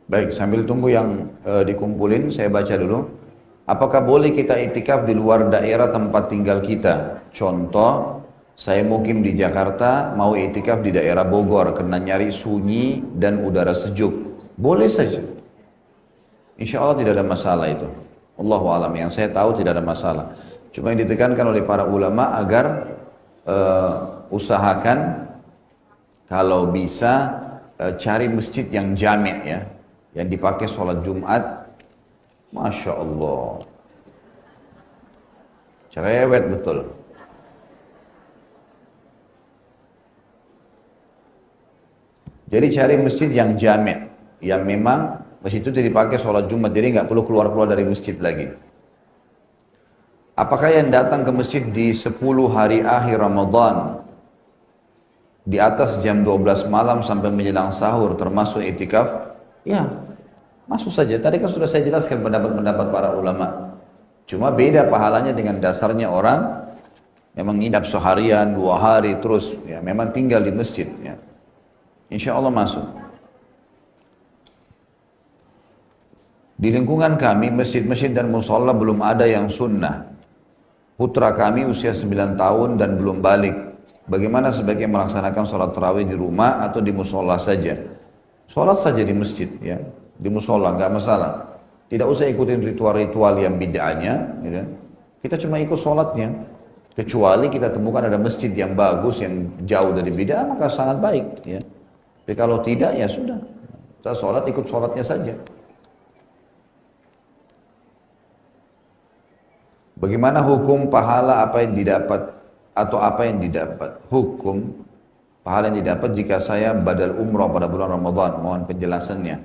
Baik, sambil tunggu yang dikumpulin, saya baca dulu. Apakah boleh kita itikaf di luar daerah tempat tinggal kita? Contoh, saya mukim di Jakarta, mau itikaf di daerah Bogor karena nyari sunyi dan udara sejuk. Boleh saja. Insya Allah tidak ada masalah itu. Allahu alam, yang saya tahu tidak ada masalah. Cuma yang ditekankan oleh para ulama agar usahakan kalau bisa cari masjid yang jami' ya, yang dipakai sholat Jumat. Masya Allah, cerewet betul. Jadi cari masjid yang jami', yang memang masjid itu dipakai sholat Jumat, jadi nggak perlu keluar-keluar dari masjid lagi. Apakah yang datang ke masjid di 10 hari akhir Ramadan di atas jam 12 malam sampai menjelang sahur termasuk itikaf? Ya, masuk saja. Tadi kan sudah saya jelaskan pendapat-pendapat para ulama. Cuma beda pahalanya dengan dasarnya orang yang menginap seharian, 2 hari terus, ya memang tinggal di masjid. Ya. Insya Allah masuk. Di lingkungan kami, masjid-masjid dan musola belum ada yang sunnah. Putra kami usia 9 tahun dan belum balik. Bagaimana sebaiknya melaksanakan sholat tarawih di rumah atau di musola saja? Sholat saja di masjid, ya, di musola nggak masalah. Tidak usah ikutin ritual-ritual yang bid'ahnya. Ya. Kita cuma ikut sholatnya. Kecuali kita temukan ada masjid yang bagus, yang jauh dari bid'ah, maka sangat baik. Ya. Tapi kalau tidak, ya sudah. Kita sholat, ikut sholatnya saja. Bagaimana hukum pahala apa yang didapat atau apa yang didapat? Hukum pahala yang didapat jika saya badal umrah pada bulan Ramadan. Mohon penjelasannya.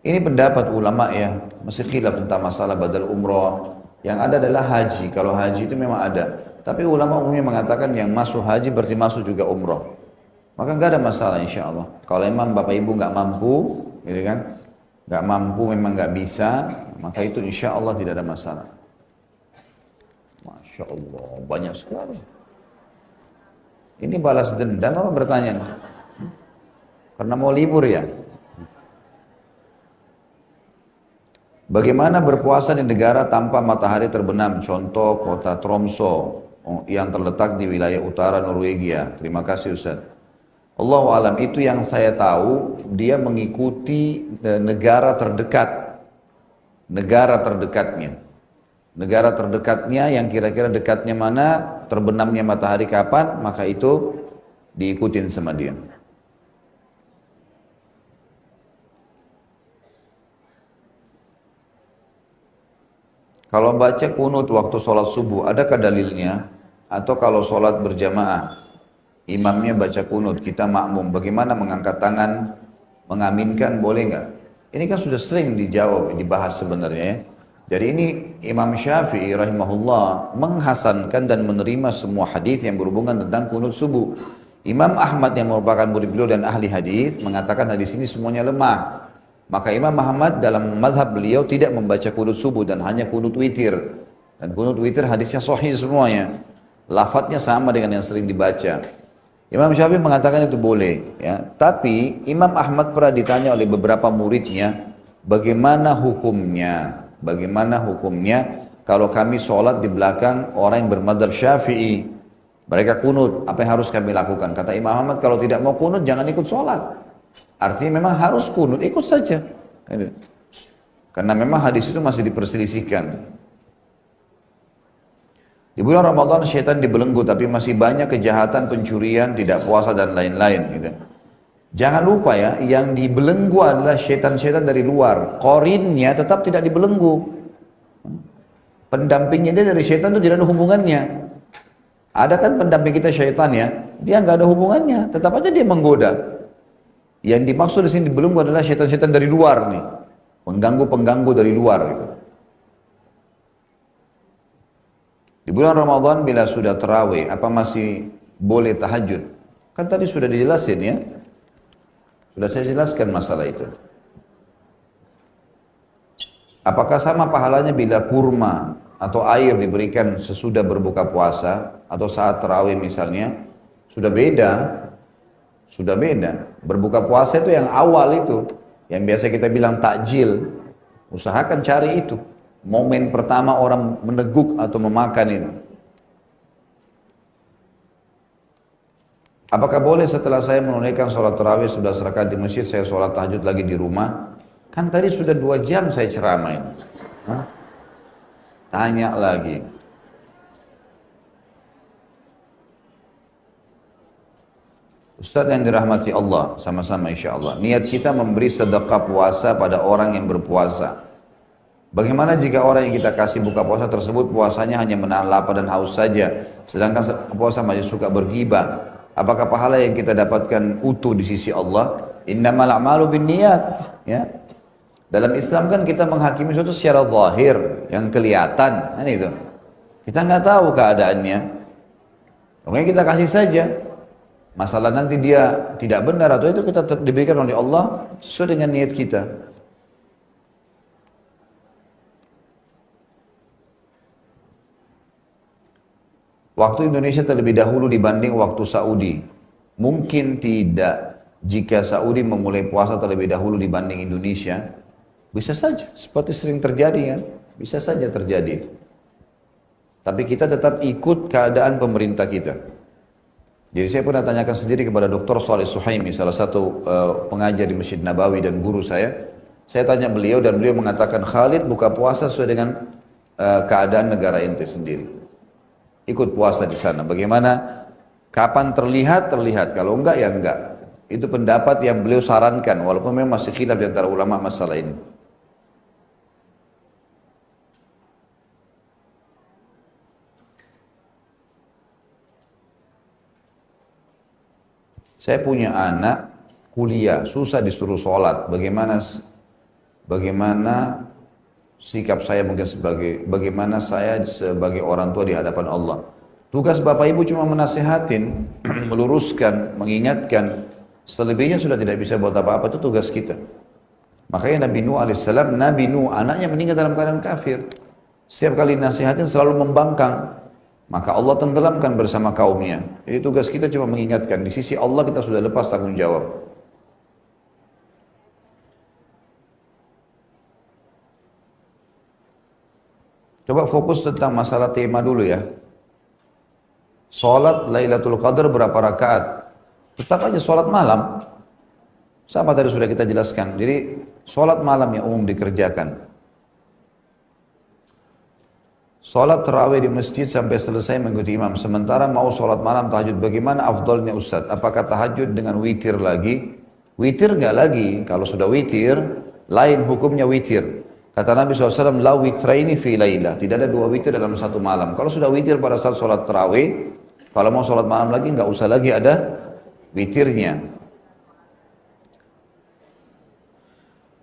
Ini pendapat ulama ya, masih khilaf tentang masalah badal umrah. Yang ada adalah haji. Kalau haji itu memang ada. Tapi ulama umumnya mengatakan yang masuk haji berarti masuk juga umrah. Maka nggak ada masalah insya Allah. Kalau memang bapak ibu nggak mampu, gitu kan, nggak mampu memang nggak bisa, maka itu insya Allah tidak ada masalah. Masya Allah, banyak sekali. Ini balas dendam apa bertanya? Karena mau libur ya? Bagaimana berpuasa di negara tanpa matahari terbenam? Contoh kota Tromso yang terletak di wilayah utara Norwegia. Terima kasih Ustaz. Allahu alam, itu yang saya tahu, dia mengikuti negara terdekat. Negara terdekatnya. Negara terdekatnya yang kira-kira dekatnya mana, terbenamnya matahari kapan, maka itu diikutin sama dia. Kalau baca kunut waktu sholat subuh, adakah dalilnya? Atau kalau sholat berjamaah, imamnya baca kunut, kita makmum, bagaimana mengangkat tangan, mengaminkan, boleh nggak? Ini kan sudah sering dijawab, dibahas sebenarnya ya. Jadi ini Imam Syafi'i rahimahullah menghasankan dan menerima semua hadis yang berhubungan tentang kunut subuh. Imam Ahmad yang merupakan murid beliau dan ahli hadis mengatakan hadis ini semuanya lemah. Maka Imam Ahmad dalam mazhab beliau tidak membaca kunut subuh dan hanya kunut witir. Dan kunut witir hadisnya sahih semuanya. Lafadznya sama dengan yang sering dibaca. Imam Syafi'i mengatakan itu boleh. Ya. Tapi Imam Ahmad pernah ditanya oleh beberapa muridnya, bagaimana hukumnya? Bagaimana hukumnya kalau kami sholat di belakang orang yang bermadzhab Syafi'i? Mereka kunut, apa yang harus kami lakukan? Kata Imam Ahmad, kalau tidak mau kunut jangan ikut sholat. Artinya memang harus kunut, ikut saja. Karena memang hadis itu masih diperselisihkan. Di bulan Ramadan syaitan dibelenggu, tapi masih banyak kejahatan, pencurian, tidak puasa dan lain-lain. Gitu. Jangan lupa ya, yang dibelenggu adalah syaitan-syaitan dari luar. Qarinnya tetap tidak dibelenggu. Pendampingnya dia dari syaitan itu tidak ada hubungannya. Ada kan pendamping kita syaitan ya, dia nggak ada hubungannya, tetap aja dia menggoda. Yang dimaksud di sini dibelenggu adalah syaitan-syaitan dari luar nih, pengganggu-pengganggu dari luar. Gitu. Di bulan Ramadan bila sudah tarawih, apa masih boleh tahajud? Kan tadi sudah dijelasin ya. Sudah saya jelaskan masalah itu. Apakah sama pahalanya bila kurma atau air diberikan sesudah berbuka puasa atau saat tarawih misalnya? Sudah beda. Sudah beda. Berbuka puasa itu yang awal itu. yang biasa kita bilang takjil, usahakan cari itu. Momen pertama orang meneguk atau memakan itu. Apakah boleh setelah saya menunaikan sholat tarawih sudah rakaat di masjid, saya sholat tahajud lagi di rumah? Kan tadi sudah 2 jam saya ceramain. Hah? Tanya lagi. Ustaz yang dirahmati Allah, sama-sama insya Allah. Niat kita memberi sedekah puasa pada orang yang berpuasa. Bagaimana jika orang yang kita kasih buka puasa tersebut puasanya hanya menahan lapar dan haus saja, sedangkan puasa masih suka bergibah? Apakah pahala yang kita dapatkan utuh di sisi Allah? Innamal a'malu binniyat. Ya. Dalam Islam kan kita menghakimi sesuatu secara zahir, yang kelihatan, kan itu. Kita nggak tahu keadaannya. Pokoknya kita kasih saja. Masalah nanti dia tidak benar atau itu kita diberikan oleh Allah sesuai dengan niat kita. Waktu Indonesia terlebih dahulu dibanding waktu Saudi. Mungkin tidak jika Saudi memulai puasa terlebih dahulu dibanding Indonesia. Bisa saja, seperti sering terjadi ya. Bisa saja terjadi. Tapi kita tetap ikut keadaan pemerintah kita. Jadi saya pernah tanyakan sendiri kepada Dr. Saleh Suhaimi, salah satu pengajar di Masjid Nabawi dan guru saya. Saya tanya beliau dan beliau mengatakan, Khalid buka puasa sesuai dengan keadaan negara ente sendiri. Ikut puasa di sana. Bagaimana? Kapan terlihat? Terlihat. Kalau enggak, ya enggak. Itu pendapat yang beliau sarankan, walaupun memang masih khilaf di antara ulama masalah ini. Saya punya anak kuliah, susah disuruh sholat. Bagaimana sikap saya mungkin bagaimana saya sebagai orang tua di hadapan Allah. Tugas Bapak Ibu cuma menasehatin, meluruskan, mengingatkan. Selebihnya sudah tidak bisa buat apa-apa, itu tugas kita. Makanya Nabi Nuh alaihissalam, Nabi Nuh anaknya meninggal dalam keadaan kafir. Setiap kali nasihatin selalu membangkang. Maka Allah tenggelamkan bersama kaumnya. Jadi tugas kita cuma mengingatkan. Di sisi Allah kita sudah lepas tanggung jawab. Coba fokus tentang masalah tema dulu ya. Salat Lailatul Qadar berapa rakaat? Tetap aja salat malam. Sama tadi sudah kita jelaskan. Jadi salat malam yang umum dikerjakan. Salat tarawih di masjid sampai selesai mengikuti imam. Sementara mau salat malam tahajud. Bagaimana afdalnya Ustaz? Apakah tahajud dengan witir lagi? Witir enggak lagi. Kalau sudah witir, lain hukumnya witir. Kata Nabi SAW, la witraini fi laylah. Tidak ada 2 witir dalam satu malam. Kalau sudah witir pada saat sholat tarawih, kalau mau sholat malam lagi, nggak usah lagi ada witirnya.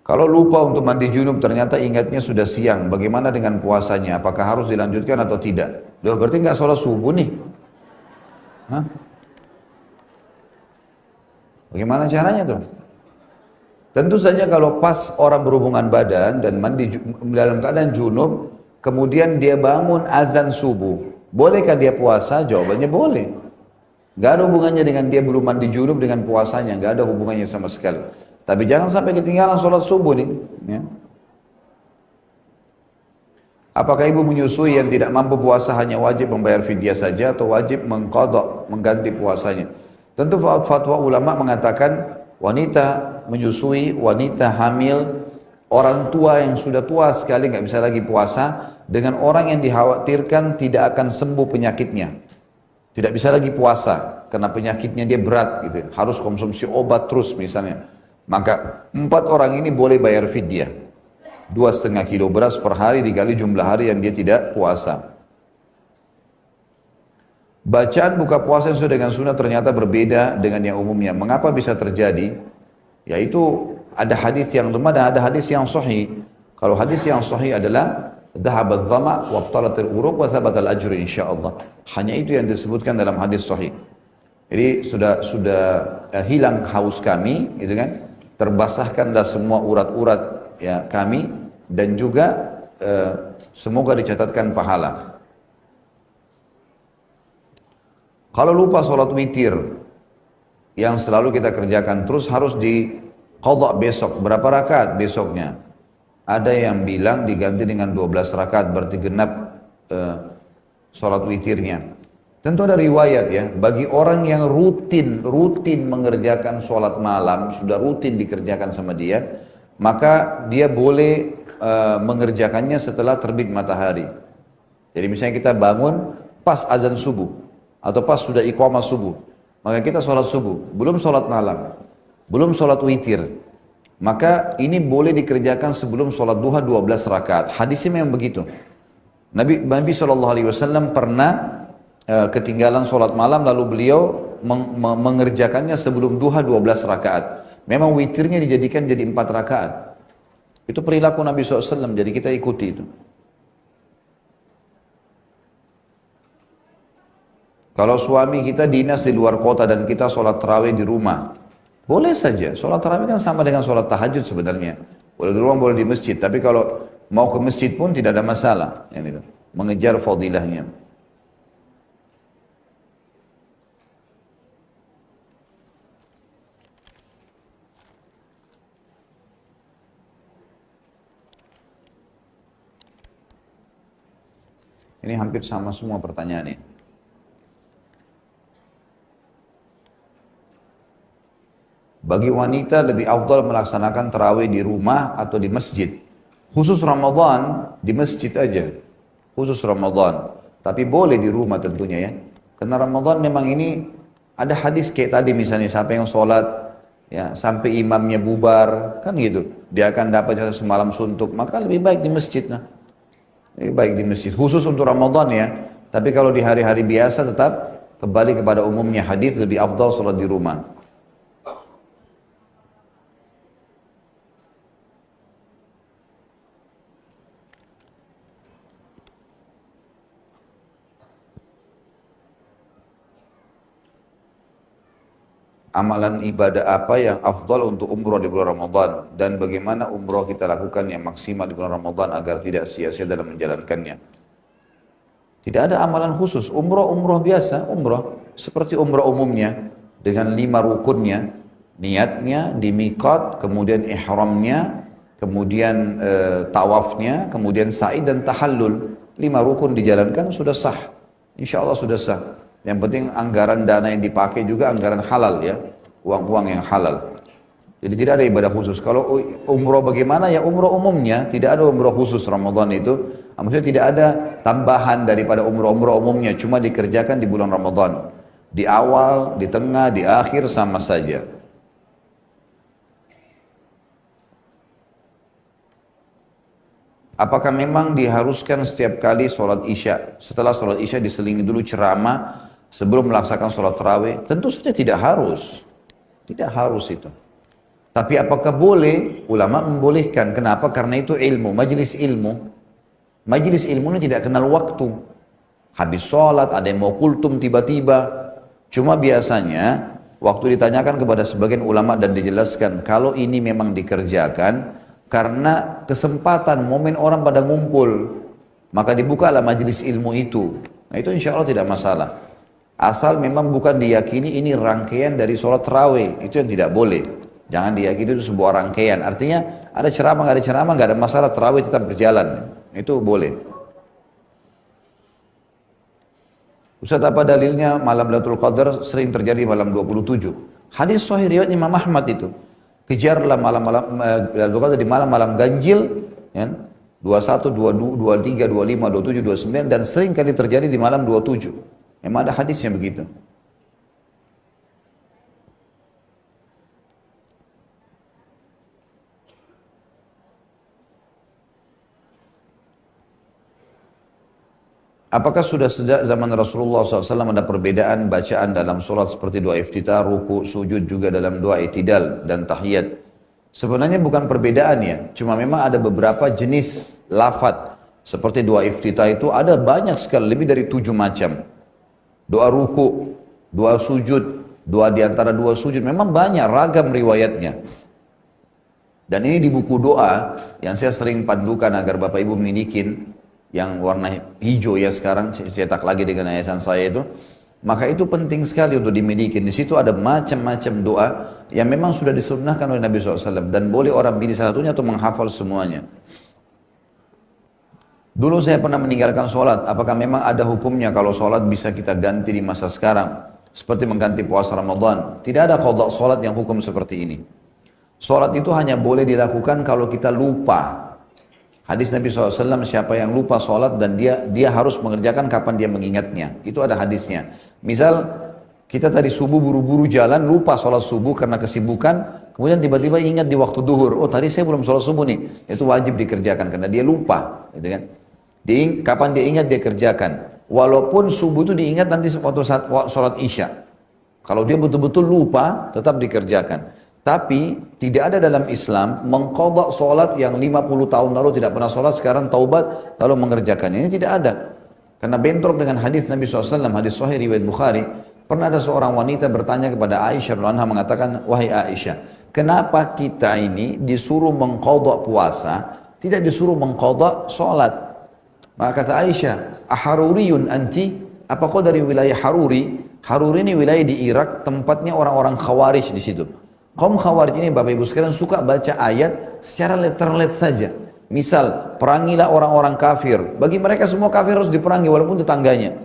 Kalau lupa untuk mandi junub, ternyata ingatnya sudah siang. Bagaimana dengan puasanya? Apakah harus dilanjutkan atau tidak? Loh, berarti nggak sholat subuh nih. Hah? Bagaimana caranya tuh? Tentu saja kalau pas orang berhubungan badan dan mandi dalam keadaan junub, kemudian dia bangun azan subuh, bolehkah dia puasa? Jawabannya boleh. Gak ada hubungannya dengan dia belum mandi junub dengan puasanya, gak ada hubungannya sama sekali. Tapi jangan sampai ketinggalan sholat subuh nih. Ya. Apakah ibu menyusui yang tidak mampu puasa hanya wajib membayar fidyah saja atau wajib mengqadha, mengganti puasanya? Tentu fatwa ulama mengatakan wanita menyusui, wanita hamil, orang tua yang sudah tua sekali nggak bisa lagi puasa, dengan orang yang dikhawatirkan tidak akan sembuh penyakitnya, tidak bisa lagi puasa karena penyakitnya dia berat gitu, harus konsumsi obat terus misalnya, maka 4 orang ini boleh bayar fidyah, 2,5 kilo beras per hari dikali jumlah hari yang dia tidak puasa. Bacaan buka puasa yang sesuai dengan sunnah ternyata berbeda dengan yang umumnya. Mengapa bisa terjadi? Yaitu ada hadis yang lemah dan ada hadis yang sahih. Kalau hadis yang sahih adalah dhahabat dhama wa btalatil uruq wa thabatal ajr insyaallah. Hanya itu yang disebutkan dalam hadis sahih. Jadi sudah hilang haus kami, gitu kan? Terbasahkanlah semua urat-urat ya kami dan juga semoga dicatatkan pahala. Kalau lupa sholat witir yang selalu kita kerjakan terus harus qadha besok, berapa rakaat besoknya? Ada yang bilang diganti dengan 12 rakaat, berarti genap sholat witirnya. Tentu ada riwayat ya, bagi orang yang rutin mengerjakan sholat malam, sudah rutin dikerjakan sama dia, maka dia boleh mengerjakannya setelah terbit matahari. Jadi misalnya kita bangun pas azan subuh, atau pas sudah iqamah subuh, maka kita sholat subuh, belum sholat malam, belum sholat witir, maka ini boleh dikerjakan sebelum sholat duha 12 rakaat. Hadisnya memang begitu. Nabi SAW pernah ketinggalan sholat malam, lalu beliau mengerjakannya sebelum duha 12 rakaat. Memang witirnya dijadikan jadi 4 rakaat. Itu perilaku Nabi SAW, jadi kita ikuti itu. Kalau suami kita dinas di luar kota dan kita sholat tarawih di rumah, boleh saja. Sholat tarawih kan sama dengan sholat tahajud sebenarnya. Boleh di rumah, boleh di masjid. Tapi kalau mau ke masjid pun tidak ada masalah. Mengejar fadilahnya. Ini hampir sama semua pertanyaannya. Bagi wanita lebih afdal melaksanakan tarawih di rumah atau di masjid. Khusus Ramadan di masjid aja. Khusus Ramadan. Tapi boleh di rumah tentunya ya. Karena Ramadan memang ini ada hadis kayak tadi misalnya, siapa yang sholat ya sampai imamnya bubar kan gitu, dia akan dapat jasa semalam suntuk. Maka lebih baik di masjid lah. Lebih baik di masjid. Khusus untuk Ramadan ya. Tapi kalau di hari-hari biasa tetap kembali kepada umumnya hadis lebih afdal sholat di rumah. Amalan ibadah apa yang afdal untuk umroh di bulan Ramadan dan bagaimana umroh kita lakukan yang maksimal di bulan Ramadan agar tidak sia-sia dalam menjalankannya. Tidak ada amalan khusus, umroh biasa, umroh seperti umroh umumnya dengan 5 rukunnya, niatnya di miqat, kemudian ihramnya, kemudian tawafnya, kemudian sa'i dan tahallul. 5 rukun dijalankan sudah sah, insya Allah sudah sah. Yang penting anggaran dana yang dipakai juga anggaran halal ya, uang-uang yang halal. Jadi tidak ada ibadah khusus. Kalau umroh bagaimana ya umroh umumnya, tidak ada umroh khusus Ramadan itu. Maksudnya tidak ada tambahan daripada umroh-umroh umumnya, cuma dikerjakan di bulan Ramadan. Di awal, di tengah, di akhir sama saja. Apakah memang diharuskan setiap kali sholat isya, setelah sholat isya diselingi dulu ceramah sebelum melaksanakan sholat tarawih? Tentu saja tidak harus. Tidak harus itu. Tapi apakah boleh? Ulama membolehkan. Kenapa? Karena itu ilmu, majelis ilmu. Majelis ilmu ini tidak kenal waktu. Habis sholat, ada yang mau kultum tiba-tiba. Cuma biasanya, waktu ditanyakan kepada sebagian ulama dan dijelaskan, kalau ini memang dikerjakan, karena kesempatan, momen orang pada ngumpul, maka dibukalah majelis ilmu itu. Nah itu insya Allah tidak masalah. Asal memang bukan diyakini ini rangkaian dari sholat tarawih, itu yang tidak boleh. Jangan diyakini itu sebuah rangkaian. Artinya ada ceramah, nggak ada ceramah, nggak ada masalah, tarawih tetap berjalan. Itu boleh. Ustaz, apa dalilnya malam Lailatul Qadar sering terjadi malam 27? Hadis sahih riwayat Imam Ahmad itu. Kejarlah malam-malam Lailatul Qadar di malam-malam ganjil, ya. 21, 22, 23, 25, 27, 29 dan sering kali terjadi di malam 27. Memang ada hadisnya begitu. Apakah sudah sejak zaman Rasulullah SAW ada perbedaan bacaan dalam sholat seperti doa iftitah, ruku, sujud juga dalam doa i'tidal dan tahiyat? Sebenarnya bukan perbedaan ya, cuma memang ada beberapa jenis lafadz. Seperti doa iftitah itu ada banyak sekali, lebih dari 7 macam. Doa ruku, doa sujud, doa di antara 2 sujud, memang banyak ragam riwayatnya. Dan ini di buku doa yang saya sering pandukan agar Bapak Ibu milikin, yang warna hijau ya sekarang, cetak lagi dengan yayasan saya itu. Maka itu penting sekali untuk dimiliki. Di situ ada macam-macam doa yang memang sudah disunnahkan oleh Nabi SAW. Dan boleh orang pilih salah satunya atau menghafal semuanya. Dulu saya pernah meninggalkan sholat. Apakah memang ada hukumnya kalau sholat bisa kita ganti di masa sekarang? Seperti mengganti puasa Ramadan. Tidak ada qada sholat yang hukum seperti ini. Sholat itu hanya boleh dilakukan kalau kita lupa. Hadis Nabi SAW, siapa yang lupa sholat dan dia harus mengerjakan kapan dia mengingatnya. Itu ada hadisnya. Misal kita tadi subuh buru-buru jalan, lupa sholat subuh karena kesibukan, kemudian tiba-tiba ingat di waktu duhur, oh tadi saya belum sholat subuh nih. Itu wajib dikerjakan karena dia lupa. Gitu kan? Kapan dia ingat dia kerjakan. Walaupun subuh itu diingat nanti waktu saat sholat isya. Kalau dia betul-betul lupa, tetap dikerjakan. Tapi tidak ada dalam Islam mengqadha sholat yang 50 tahun lalu tidak pernah sholat, sekarang taubat lalu mengerjakannya. Ini tidak ada. Karena bentrok dengan hadis Nabi SAW, hadis Sahih riwayat Bukhari. Pernah ada seorang wanita bertanya kepada Aisyah radhiyallahu anha, mengatakan, wahai Aisyah, kenapa kita ini disuruh mengqadha puasa, tidak disuruh mengqadha sholat? Maka kata Aisyah, aharuriyun anti? Apa kau dari wilayah Haruri? Haruri ini wilayah di Irak, tempatnya orang-orang Khawarij di situ. Kaum Khawarij ini Bapak Ibu sekalian suka baca ayat secara letterlet saja. Misal, perangilah orang-orang kafir. Bagi mereka semua kafir harus diperangi walaupun tetangganya.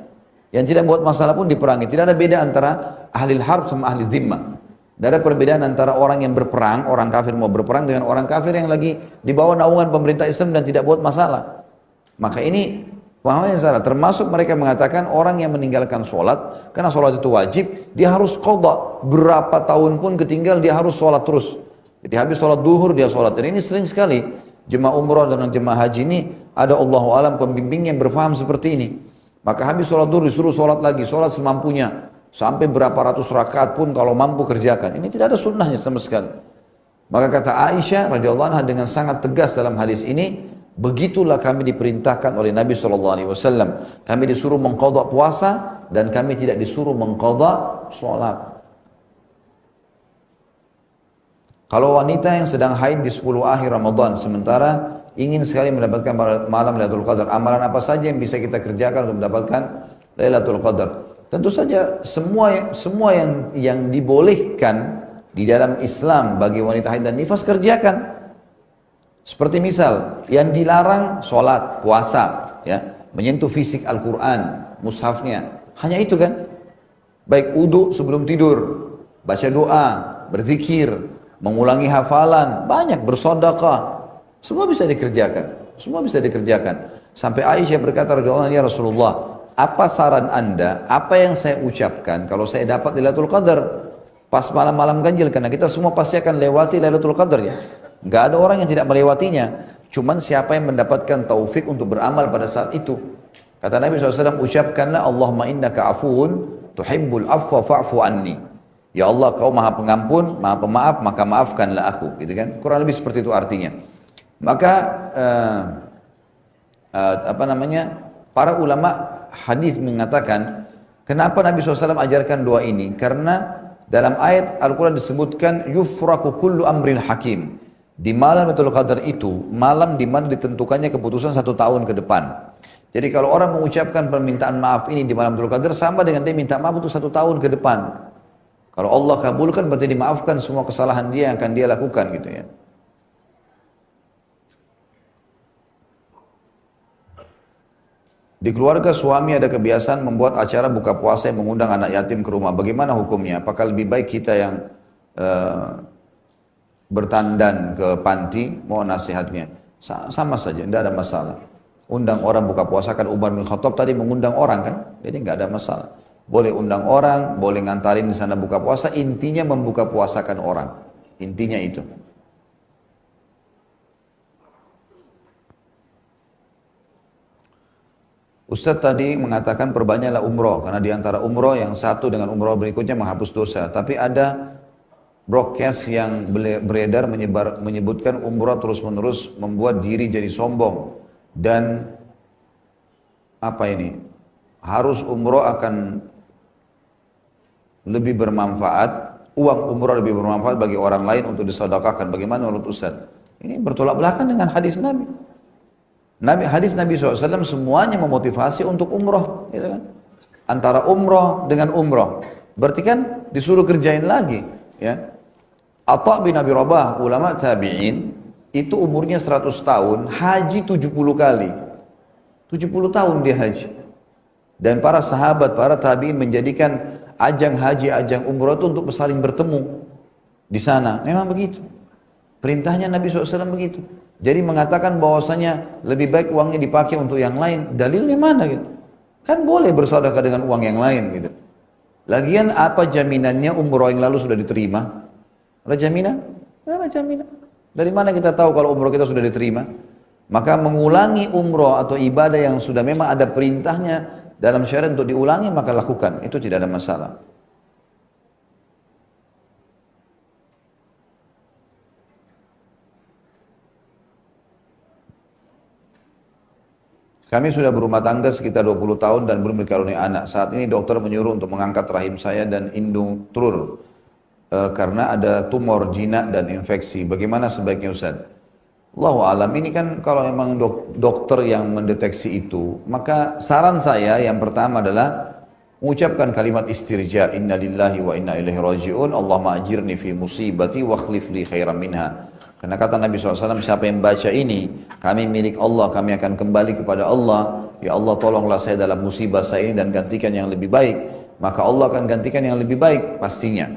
Yang tidak buat masalah pun diperangi. Tidak ada beda antara ahli harb sama ahli dhimmah. Tidak ada perbedaan antara orang yang berperang, orang kafir mau berperang dengan orang kafir yang lagi di bawah naungan pemerintah Islam dan tidak buat masalah. Maka ini pemahaman yang salah. Termasuk mereka mengatakan orang yang meninggalkan sholat, karena sholat itu wajib, dia harus qadha. Berapa tahun pun ketinggal dia harus sholat terus. Jadi habis sholat duhur dia sholat. Dan ini sering sekali jemaah umrah dan jemaah haji ini ada Allahu alam pembimbing yang berfaham seperti ini. Maka habis sholat duhur disuruh sholat lagi, sholat semampunya. Sampai berapa ratus rakaat pun kalau mampu kerjakan. Ini tidak ada sunnahnya sama sekali. Maka kata Aisyah radhiyallahu anha dengan sangat tegas dalam hadis ini, begitulah kami diperintahkan oleh Nabi SAW. Kami disuruh mengqadha puasa dan kami tidak disuruh mengqadha sholat. Kalau wanita yang sedang haid di 10 akhir Ramadan sementara ingin sekali mendapatkan malam Lailatul Qadar, amalan apa saja yang bisa kita kerjakan untuk mendapatkan Lailatul Qadar? Tentu saja semua yang dibolehkan di dalam Islam bagi wanita haid dan nifas kerjakan. Seperti misal, yang dilarang sholat, puasa, ya, menyentuh fisik Al-Quran, mushafnya, hanya itu kan? Baik wudu sebelum tidur, baca doa, berzikir, mengulangi hafalan, banyak bersedekah, semua bisa dikerjakan, semua bisa dikerjakan. Sampai Aisyah berkata, radhiyallahu anha, ya Rasulullah, apa saran anda, apa yang saya ucapkan kalau saya dapat Lailatul Qadar pas malam-malam ganjil, karena kita semua pasti akan lewati Lailatul Qadar ya. Nggak ada orang yang tidak melewatinya. Cuman siapa yang mendapatkan taufik untuk beramal pada saat itu. Kata Nabi SAW, ucapkanlah Allahumma innaka afuun tuhibbul afwa fa'fu anni. Ya Allah, kau maha pengampun, maha pemaaf, maka maafkanlah aku. Gitu kan? Kurang lebih seperti itu artinya. Maka para ulama hadis mengatakan, kenapa Nabi SAW ajarkan doa ini? Karena dalam ayat Al-Quran disebutkan yufraku kullu amrin hakim. Di malam Lailatul Qadar itu, malam di mana ditentukannya keputusan 1 tahun ke depan. Jadi kalau orang mengucapkan permintaan maaf ini di malam Lailatul Qadar, sama dengan dia minta maaf untuk 1 tahun ke depan. Kalau Allah kabulkan, berarti dimaafkan semua kesalahan dia yang akan dia lakukan gitu ya. Di keluarga suami ada kebiasaan membuat acara buka puasa yang mengundang anak yatim ke rumah. Bagaimana hukumnya? Apakah lebih baik kita yang bertandan ke panti? Mohon nasihatnya. Sama saja, tidak ada masalah. Undang orang buka puasa, kan Umar bin Khattab tadi mengundang orang kan? Jadi nggak ada masalah. Boleh undang orang, boleh ngantarin di sana buka puasa. Intinya membuka puasakan orang. Intinya itu. Ustaz tadi mengatakan perbanyaklah umroh, karena di antara umroh yang satu dengan umroh berikutnya menghapus dosa. Tapi ada broadcast yang beredar menyebutkan umroh terus-menerus membuat diri jadi sombong. Dan apa ini? Harus umroh akan lebih bermanfaat, uang umroh lebih bermanfaat bagi orang lain untuk disedekahkan. Bagaimana menurut Ustaz? Ini bertolak belakang dengan hadis Nabi. Hadis Nabi SAW semuanya memotivasi untuk umroh, gitu kan? antara umroh dengan umroh. Berarti kan disuruh kerjain lagi, ya. Atha bin Abi Rabah, ulama tabi'in, itu umurnya 100 tahun, haji 70 kali. 70 tahun dia haji. Dan para sahabat, para tabi'in menjadikan ajang haji, ajang umroh itu untuk saling bertemu di sana. Memang begitu. Perintahnya Nabi SAW begitu. Jadi mengatakan bahwasanya lebih baik uangnya dipakai untuk yang lain. Dalilnya mana gitu? Kan boleh bersedekah dengan uang yang lain gitu. Lagian apa jaminannya umroh yang lalu sudah diterima? Ada jaminan? Tidak ada jaminan. Dari mana kita tahu kalau umroh kita sudah diterima? Maka mengulangi umroh atau ibadah yang sudah memang ada perintahnya dalam syariat untuk diulangi, maka lakukan. Itu tidak ada masalah. Kami sudah berumah tangga sekitar 20 tahun dan belum dikaruniai anak. Saat ini dokter menyuruh untuk mengangkat rahim saya dan indung telur karena ada tumor jinak dan infeksi. Bagaimana sebaiknya Ustaz? Allahu alam, ini kan kalau memang dokter yang mendeteksi itu, maka saran saya yang pertama adalah mengucapkan kalimat istirja, inna lillahi wa inna ilaihi raji'un, Allahumma ajirni fi musibati wa khlif li khairan minha. Karena kata Nabi SAW, siapa yang baca ini, kami milik Allah, kami akan kembali kepada Allah. Ya Allah, tolonglah saya dalam musibah saya ini dan gantikan yang lebih baik. Maka Allah akan gantikan yang lebih baik, pastinya.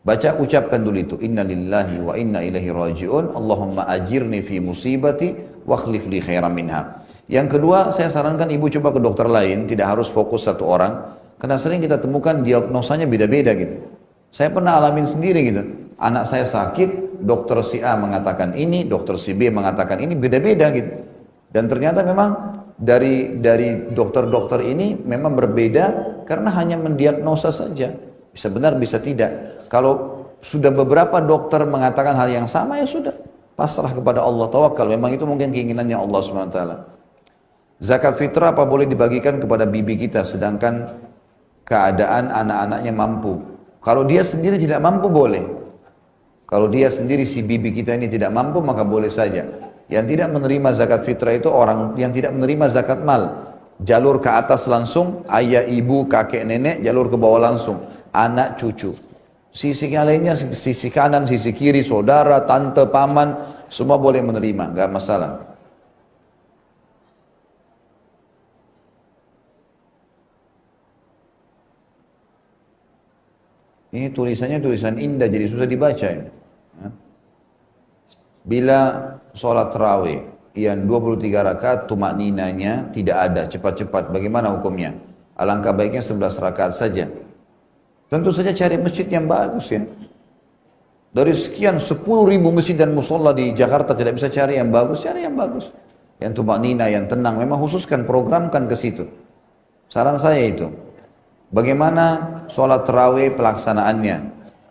Baca, ucapkan dulu itu, inna lillahi wa inna ilaihi raji'un, Allahumma ajirni fi musibati wa khlif li khairan minha. Yang kedua, saya sarankan ibu coba ke dokter lain, tidak harus fokus satu orang. Karena sering kita temukan diagnosanya beda-beda gitu. Saya pernah alamin sendiri gitu. Anak saya sakit, dokter si A mengatakan ini, dokter si B mengatakan ini, beda-beda gitu. Dan ternyata memang dari dokter-dokter ini memang berbeda karena hanya mendiagnosa saja. Bisa benar, bisa tidak. Kalau sudah beberapa dokter mengatakan hal yang sama, ya sudah. Pasrah kepada Allah, tawakal. Memang itu mungkin keinginannya Allah SWT. Zakat fitrah apa boleh dibagikan kepada bibi kita sedangkan keadaan anak-anaknya mampu? Kalau dia sendiri tidak mampu, boleh. Kalau dia sendiri, si bibi kita ini tidak mampu, maka boleh saja. Yang tidak menerima zakat fitrah itu orang yang tidak menerima zakat mal. Jalur ke atas langsung, ayah, ibu, kakek, nenek, jalur ke bawah langsung, anak, cucu. Sisi lainnya, sisi kanan, sisi kiri, saudara, tante, paman, semua boleh menerima, nggak masalah. Ini tulisannya tulisan indah, jadi susah dibaca ini. Bila sholat tarawih yang 23 rakaat tumak ninanya tidak ada, cepat-cepat, bagaimana hukumnya? Alangkah baiknya 11 rakaat saja. Tentu saja cari masjid yang bagus ya. Dari sekian 10.000 masjid dan musola di Jakarta tidak bisa cari yang bagus, cari yang bagus. Yang tumak nina, yang tenang, memang khususkan, programkan ke situ. Saran saya itu. Bagaimana sholat tarawih pelaksanaannya?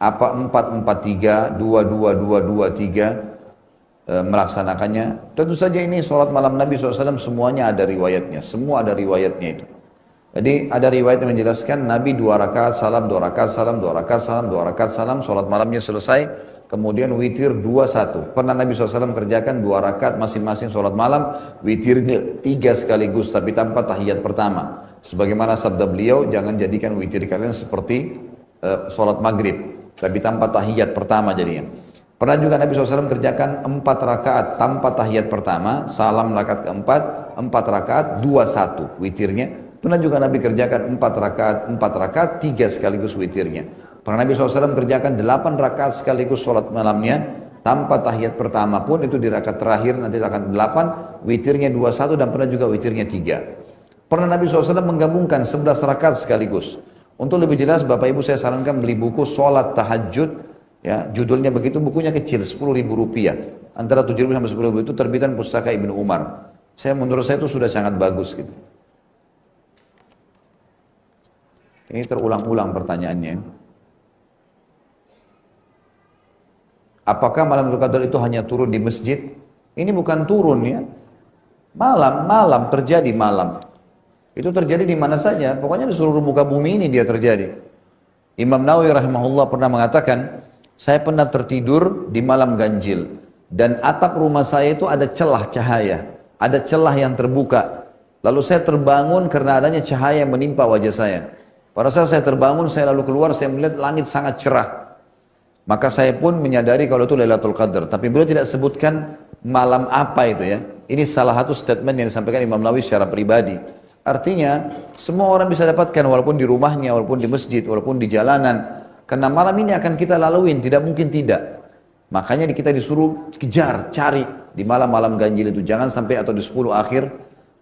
Apa 4-4-3, 2-2-2-2-3 melaksanakannya? Tentu saja ini sholat malam Nabi SAW semuanya ada riwayatnya. Semua ada riwayatnya itu. Jadi ada riwayat yang menjelaskan Nabi 2 rakaat salam, 2 rakaat salam, 2 rakaat salam, 2 rakaat salam, sholat malamnya selesai, kemudian witir 2-1. Pernah Nabi SAW kerjakan 2 rakaat masing-masing sholat malam, witirnya 3 sekaligus tapi tanpa tahiyat pertama. Sebagaimana sabda beliau, jangan jadikan witir kalian seperti sholat maghrib, tapi tanpa tahiyat pertama jadinya. Pernah juga Nabi SAW kerjakan 4 rakaat tanpa tahiyat pertama, salam rakaat keempat, 4 rakaat, 2-1 witirnya. Pernah juga Nabi kerjakan 4 rakaat, 3 sekaligus witirnya. Pernah Nabi SAW kerjakan 8 rakaat sekaligus sholat malamnya, tanpa tahiyat pertama pun, itu di rakaat terakhir nanti akan 8, witirnya 2-1, dan pernah juga witirnya 3. Pernah Nabi SAW menggabungkan 11 rakaat sekaligus. Untuk lebih jelas, Bapak Ibu saya sarankan beli buku Sholat Tahajud. Ya, judulnya begitu, bukunya kecil, 10.000 rupiah. Antara 7.000 sampai 10.000 itu terbitan Pustaka Ibnu Umar. Menurut saya itu sudah sangat bagus gitu. Ini terulang-ulang pertanyaannya. Apakah malam Lailatul Qadar itu hanya turun di masjid? Ini bukan turun ya. Malam terjadi malam. Itu terjadi di mana saja, pokoknya di seluruh muka bumi ini dia terjadi. Imam Nawawi rahimahullah pernah mengatakan, saya pernah tertidur di malam ganjil dan atap rumah saya itu ada celah cahaya, ada celah yang terbuka. Lalu saya terbangun karena adanya cahaya yang menimpa wajah saya. Pada saat saya terbangun, saya lalu keluar, saya melihat langit sangat cerah. Maka saya pun menyadari kalau itu Lailatul Qadar. Tapi beliau tidak sebutkan malam apa itu ya. Ini salah satu statement yang disampaikan Imam Nawawi secara pribadi. Artinya, semua orang bisa dapatkan walaupun di rumahnya, walaupun di masjid, walaupun di jalanan. Karena malam ini akan kita laluin, tidak mungkin tidak. Makanya kita disuruh kejar, cari di malam-malam ganjil itu. Jangan sampai atau di 10 akhir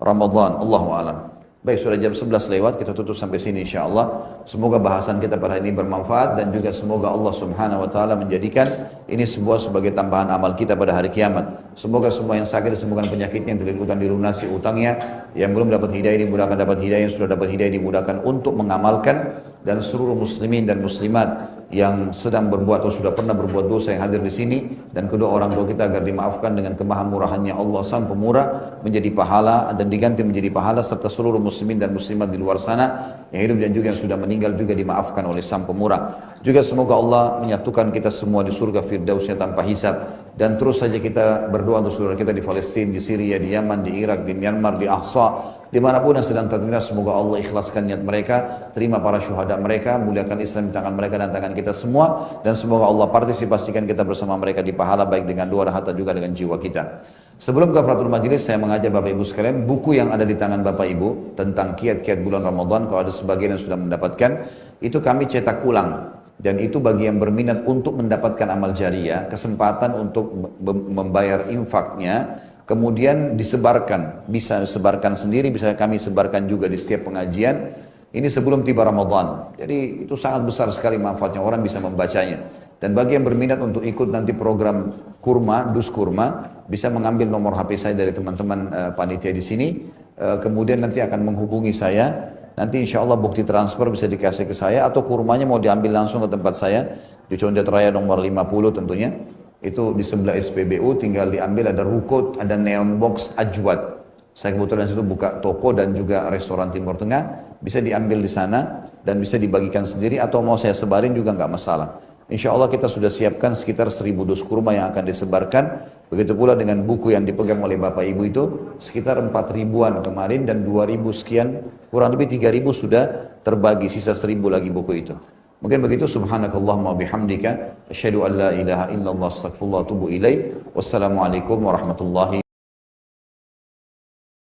Ramadan. Allahu a'lam. Baik, sudah jam 11 lewat, kita tutup sampai sini insyaAllah. Semoga bahasan kita pada hari ini bermanfaat dan juga semoga Allah subhanahu wa ta'ala menjadikan ini sebagai tambahan amal kita pada hari kiamat. Semoga semua yang sakit disembuhkan penyakitnya, yang terlilit utang dilunasi utangnya, yang belum dapat hidayah dimudahkan dapat hidayah, yang sudah dapat hidayah dimudahkan untuk mengamalkan, dan seluruh muslimin dan muslimat yang sedang berbuat atau sudah pernah berbuat dosa yang hadir di sini, dan kedua orang tua kita agar dimaafkan dengan kemahamurahannya Allah Sang Pemurah, menjadi pahala dan diganti menjadi pahala, serta seluruh muslimin dan muslimat di luar sana yang hidup dan juga yang sudah meninggal juga dimaafkan oleh Sang Pemurah. Juga semoga Allah menyatukan kita semua di surga Firdausnya tanpa hisab, dan terus saja kita berdoa untuk saudara kita di Palestina, di Syria, di Yaman, di Irak, di Myanmar, di Ahsa, dimanapun yang sedang tertindas. Semoga Allah ikhlaskan niat mereka, terima para syuhada mereka, muliakan Islam di tangan mereka dan tangan kita semua, dan semoga Allah partisipasikan kita bersama mereka di pahala baik dengan doa dan harta juga dengan jiwa kita. Sebelum kafaratul majlis, saya mengajak Bapak Ibu sekalian, buku yang ada di tangan Bapak Ibu tentang kiat-kiat bulan Ramadan, kalau ada sebagian yang sudah mendapatkan, itu kami cetak ulang. Dan itu bagi yang berminat untuk mendapatkan amal jariah, kesempatan untuk membayar infaknya, kemudian disebarkan, bisa sebarkan sendiri, bisa kami sebarkan juga di setiap pengajian. Ini sebelum tiba Ramadan. Jadi itu sangat besar sekali manfaatnya, orang bisa membacanya. Dan bagi yang berminat untuk ikut nanti program kurma, dus kurma, bisa mengambil nomor HP saya dari teman-teman panitia di sini. Kemudian nanti akan menghubungi saya. Nanti insya Allah bukti transfer bisa dikasih ke saya, atau kurmanya mau diambil langsung ke tempat saya di Condet Raya nomor 50 tentunya. Itu di sebelah SPBU, tinggal diambil, ada ruko, ada neon box Ajwad. Saya kebetulan situ buka toko dan juga restoran Timur Tengah, bisa diambil di sana dan bisa dibagikan sendiri, atau mau saya sebarin juga nggak masalah. Insya Allah kita sudah siapkan sekitar 1000 dus kurma yang akan disebarkan. Begitu pula dengan buku yang dipegang oleh Bapak Ibu itu, sekitar 4.000-an kemarin dan 2.000 sekian, kurang lebih 3.000 sudah terbagi, sisa 1.000 lagi buku itu. Mungkin begitu, subhanakallahumma bihamdika, asyhadu an la ilaha illallah, astaghfirullah wa atubu ilaih. Wassalamualaikum warahmatullahi